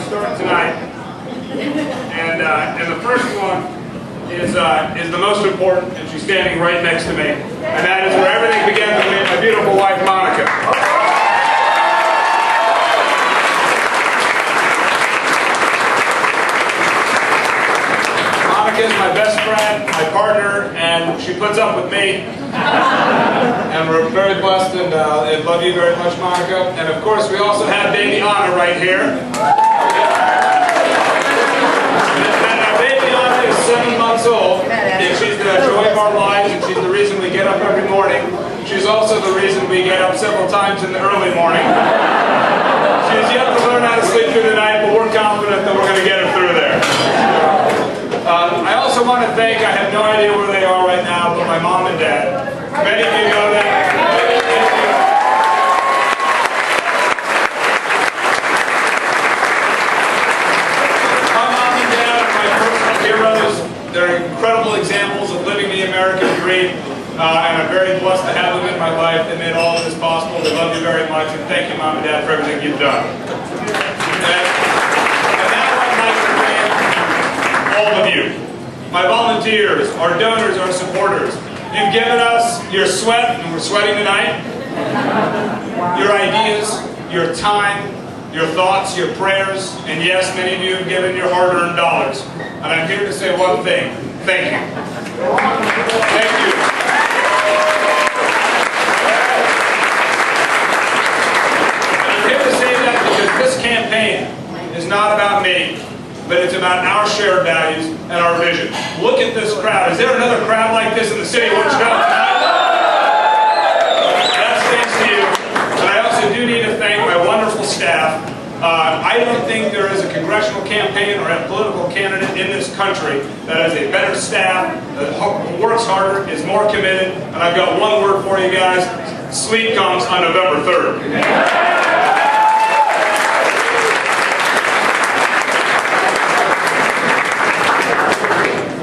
start tonight, and the first one is the most important, and she's standing right next to me, and that is where everything began to meet my beautiful wife, Monica. Monica is my best friend, my partner, and she puts up with me. And we're very blessed and love you very much, Monica. And of course, we also have baby Anna right here. And our baby Anna is 7 months old, and she's the joy of our lives, and she's the reason we get up every morning. She's also the reason we get up several times in the early morning. She's yet to learn how to sleep through the night, but we're confident that we're going to get her through there. I also want to thank, I have no idea where they are right now, but my mom and dad. Many of you know that. My mom and dad are my personal heroes. They're incredible examples of living the American dream, and I'm very blessed to have them in my life. They made all of this possible. They love you very much, and thank you, Mom and Dad, for everything you've done. And now I'd like to thank all of you, my volunteers, our donors, our supporters. You've given us your sweat, and we're sweating tonight, your ideas, your time, your thoughts, your prayers, and yes, many of you have given your hard-earned dollars. And I'm here to say one thing: thank you. Thank you. And I'm here to say that because this campaign is not about me, but it's about our shared values and our vision. Look at this crowd. Is there another crowd like this in the city of Wichita tonight? That's thanks to you. And I also do need to thank my wonderful staff. I don't think there is a congressional campaign or a political candidate in this country that has a better staff, that works harder, is more committed, and I've got one word for you guys: sleep comes on November 3rd.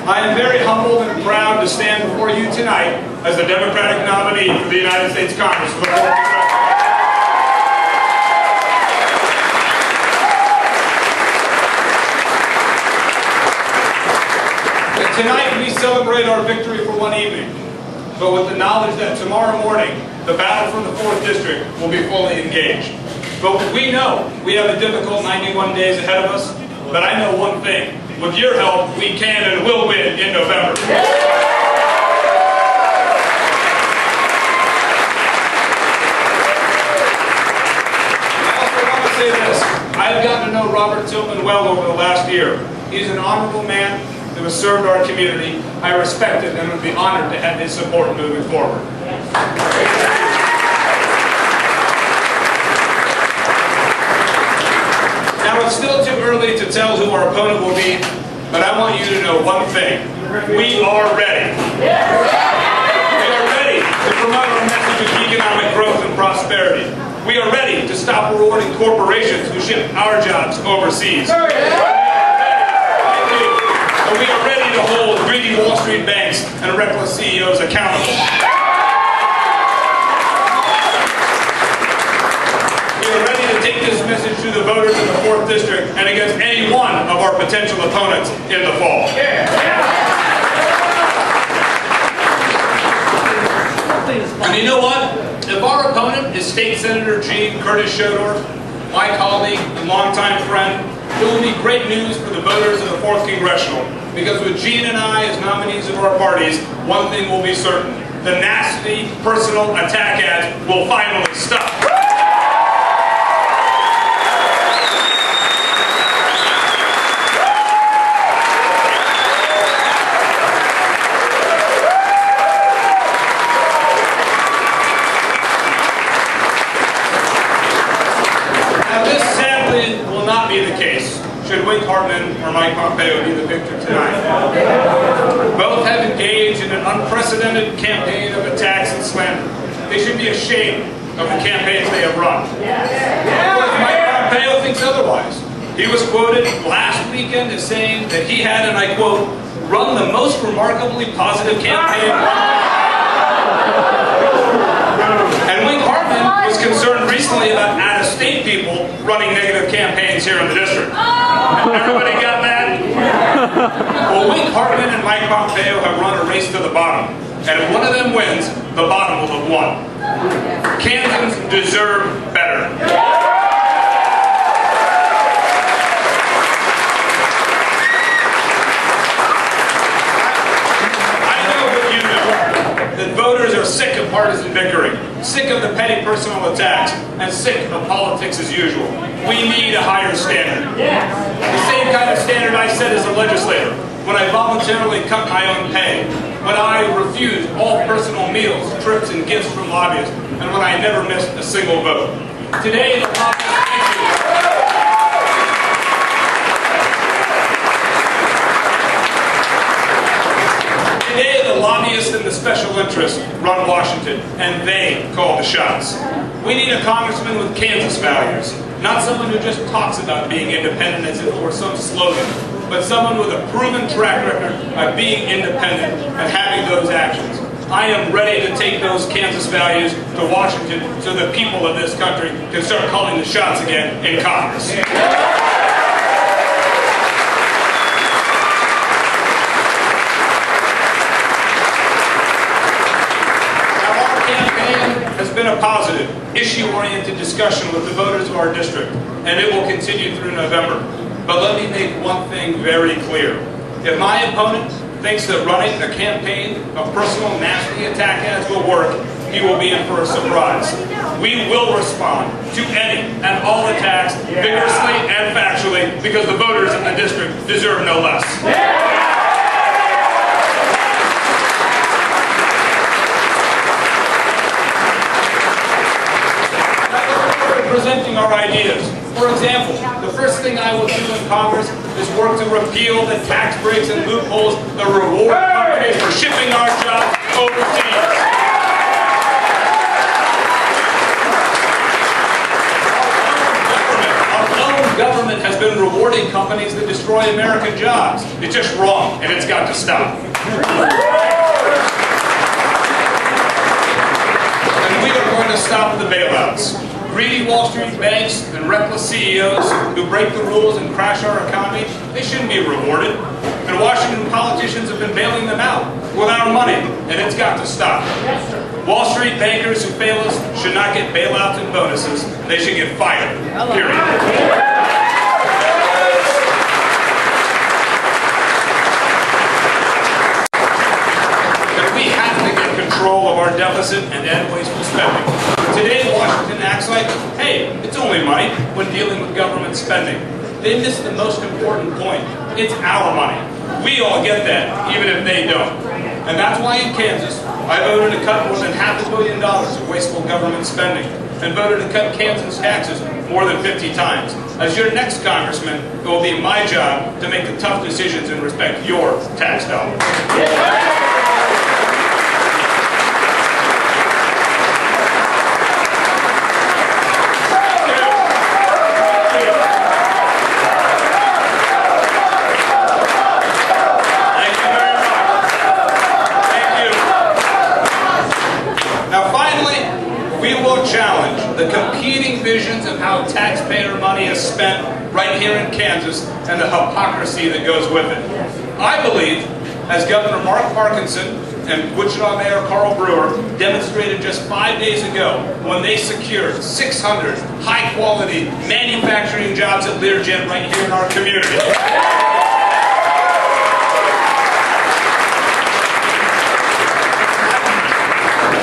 I am very humbled and proud to stand before you tonight as the Democratic nominee for the United States Congress for the 4th Congressional. Tonight we celebrate our victory for one evening, but with the knowledge that tomorrow morning the battle for the 4th District will be fully engaged. But we know we have a difficult 91 days ahead of us, but I know one thing: with your help, we can and will win in November. I also want to say this: I've gotten to know Robert Tillman well over the last year. He's an honorable man who has served our community. I respect it and would be honored to have his support moving forward. Now, it's still too early to tell who our opponent will be, but I want you to know one thing: we are ready. We are ready to promote our message of economic growth and prosperity. We are ready to stop rewarding corporations who ship our jobs overseas. And we are ready to hold greedy Wall Street banks and reckless CEOs accountable. We are ready to take this message to the voters in the 4th District and against any one of our potential opponents in the fall. And you know what? If our opponent is State Senator Gene Curtis Shodor, my colleague and longtime friend, it will be great news for the voters of the 4th Congressional, because with Gene and I as nominees of our parties, one thing will be certain: the nasty personal attack ads will finally stop. Should Wink Hartman or Mike Pompeo be the victor tonight. Both have engaged in an unprecedented campaign of attacks and slander. They should be ashamed of the campaigns they have run. Of course, Mike Pompeo thinks otherwise. He was quoted last weekend as saying that he had, and I quote, "run the most remarkably positive campaign." And Wink Hartman was concerned recently about out-of-state people people running negative campaigns here in the district. Everybody got that? Well, Wink Hartman and Mike Pompeo have run a race to the bottom. And if one of them wins, the bottom will have won. Kansans deserve better. That voters are sick of partisan bickering, sick of the petty personal attacks, and sick of politics as usual. We need a higher standard. The same kind of standard I set as a legislator when I voluntarily cut my own pay, when I refused all personal meals, trips, and gifts from lobbyists, and when I never missed a single vote. Today, the lobbyists and the special interests run Washington, and they call the shots. We need a congressman with Kansas values, not someone who just talks about being independent as if it were some slogan, but someone with a proven track record of being independent and having those actions. I am ready to take those Kansas values to Washington so the people of this country can start calling the shots again in Congress. Has been a positive, issue-oriented discussion with the voters of our district, and it will continue through November. But let me make one thing very clear. If my opponent thinks that running a campaign of personal nasty attack ads will work, he will be in for a surprise. We will respond to any and all attacks vigorously and factually because the voters of the district deserve no less. Presenting our ideas. For example, the first thing I will do in Congress is work to repeal the tax breaks and loopholes that reward companies for shipping our jobs overseas. Our own government has been rewarding companies that destroy American jobs. It's just wrong, and it's got to stop. And we are going to stop the bailouts. Greedy Wall Street banks and reckless CEOs who break the rules and crash our economy, they shouldn't be rewarded. And Washington politicians have been bailing them out with our money, and it's got to stop. Wall Street bankers who fail us should not get bailouts and bonuses. They should get fired. Period. Control of our deficit and end wasteful spending. Today, Washington acts like, hey, it's only money when dealing with government spending. They miss the most important point. It's our money. We all get that, even if they don't. And that's why in Kansas, I voted to cut more than $500 million of wasteful government spending, and voted to cut Kansas taxes more than 50 times. As your next congressman, it will be my job to make the tough decisions and respect your tax dollars. The competing visions of how taxpayer money is spent right here in Kansas and the hypocrisy that goes with it. I believe, as Governor Mark Parkinson and Wichita Mayor Carl Brewer demonstrated just 5 days ago when they secured 600 high-quality manufacturing jobs at Learjet right here in our community.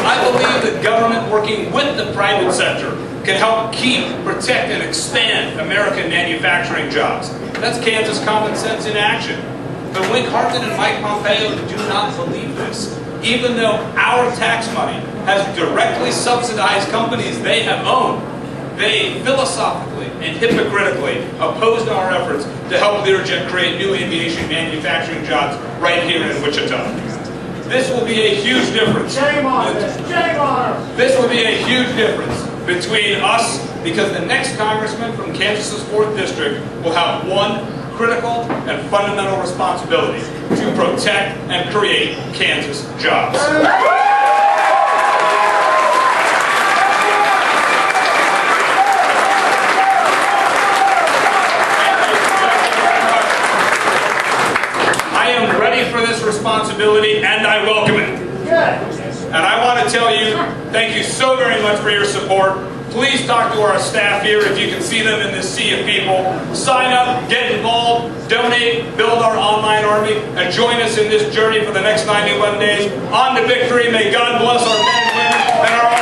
I believe that government working with the private sector can help keep, protect, and expand American manufacturing jobs. That's Kansas common sense in action. But Wink Hartman and Mike Pompeo do not believe this. Even though our tax money has directly subsidized companies they have owned, they philosophically and hypocritically opposed our efforts to help Learjet create new aviation manufacturing jobs right here in Wichita. This will be a huge difference. Shame on us. Shame on us. This will be a huge difference between us, because the next congressman from Kansas's 4th District will have one critical and fundamental responsibility: to protect and create Kansas jobs. responsibility, and I welcome it. And I want to tell you, thank you so very much for your support. Please talk to our staff here if you can see them in this sea of people. Sign up, get involved, donate, build our online army, and join us in this journey for the next 91 days. On to victory. May God bless our men and women and our